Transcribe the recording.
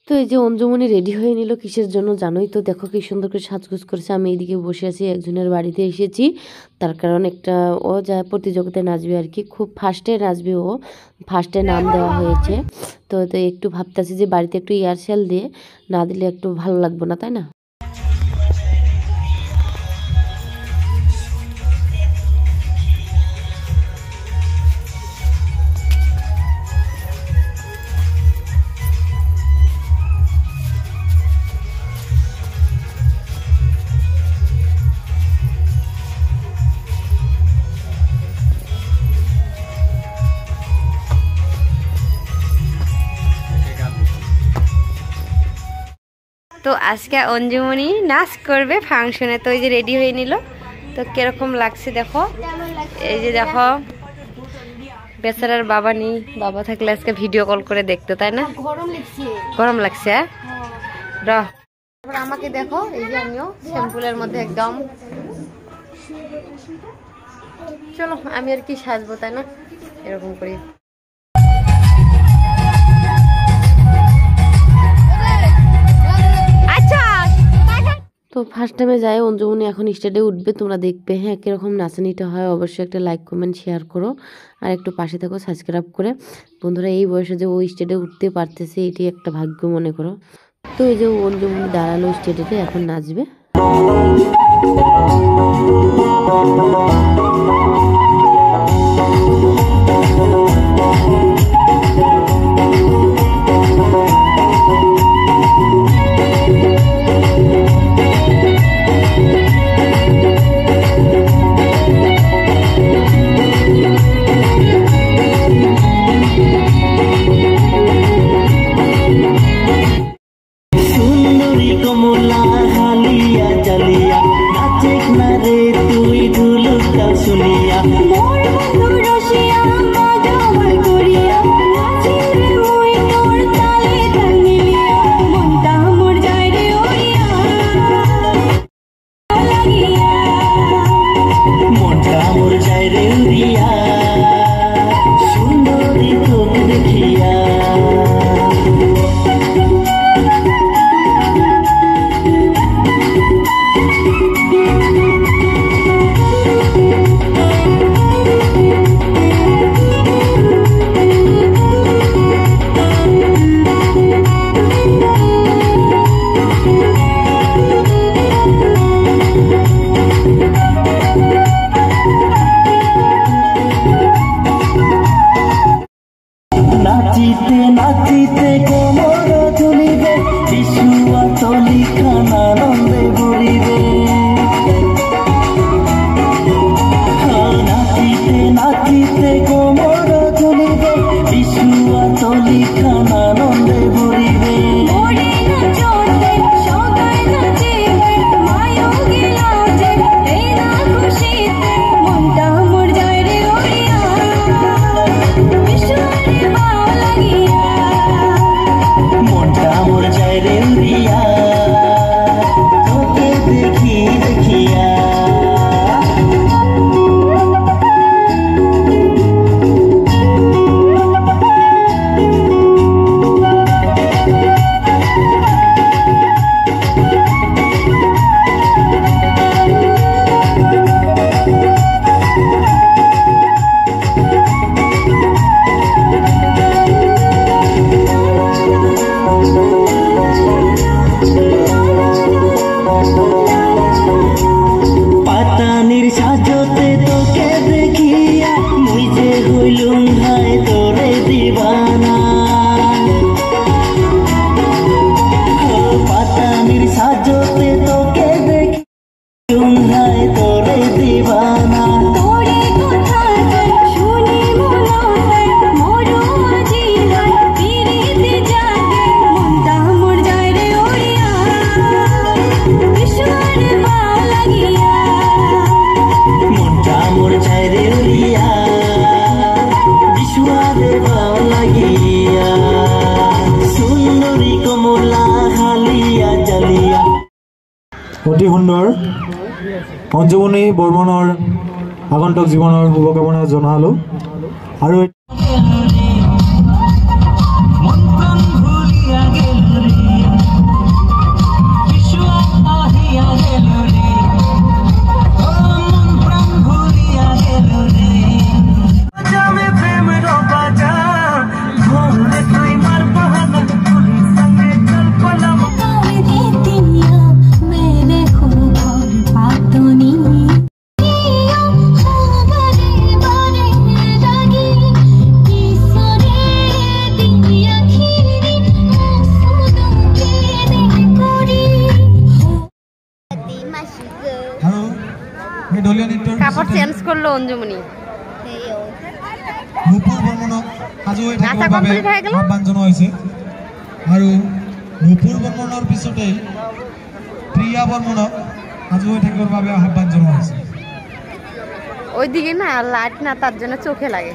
তো এই যে অঞ্জুমণি রেডি হয়ে নিল কিসের জন্য জানোই তো, দেখো কি সুন্দর করে সাজগোজ করেছে। আমি এইদিকে বসে আছি, একজনের বাড়িতে এসেছি, তার কারণ একটা ও যা প্রতিযোগিতায় নাচবে আর কি, খুব ফার্স্টে নাচবে, ও ফার্স্টে নাম দেওয়া হয়েছে। তো তো একটু ভাবতেছি যে বাড়িতে একটু এয়ারসেল দিয়ে না দিলে একটু ভালো লাগবে না, তাই না? তো আজকে অঞ্জুমণি নাচ করবে ফাংশনে, তো এই যে রেডি হয়ে নিল। তো কিরকম লাগছে দেখো, এই যে দেখো বেচারার বাবা নেই, বাবা থাকলে আজকে ভিডিও কল করে দেখতো, তাই না? গরম লাগছে। আমাকে দেখো, এই যে আমিও শ্যাম্পুলের মধ্যে একদম, চলো আমি আর কি সাজবো, তাই না? এরকম করি। তো ফার্স্ট টাইমে যাই অঞ্জুমণি এখন স্টেজে উঠবে, তোমরা দেখবে হ্যাঁ কীরকম নাচানিটা হয়। অবশ্যই একটা লাইক কমেন্ট শেয়ার করো, আর একটু পাশে থাকো সাবস্ক্রাইব করে। বন্ধুরা এই বয়সে যে ও স্টেজে উঠতে পারতেছে এটি একটা ভাগ্য মনে করো। তো এই যে অঞ্জুমণি দাঁড়ালো স্টেজে, এখন নাচবে। অতি সুন্দৰ অঞ্জুমণি বৰ্মনৰ আগন্তুক জীৱনৰ শুভকামনা জনালো। আৰু চেঞ্জ করলো অঞ্জুমণি। নূপুৰ বৰ্মনক সাজু হৈ নাচা থাকিবৰ বাবে কমপ্লিট হৈ গ'ল। আহ্বান জনোৱা হৈছে আৰু নূপুৰ বৰ্মনৰ পিছতেই প্ৰিয়া বৰ্মনক সাজু হৈ থাকিবৰ বাবে আহ্বান জনোৱা হৈছে। ওইদিকে না লাইট না, তার জন্য চোখে লাগে।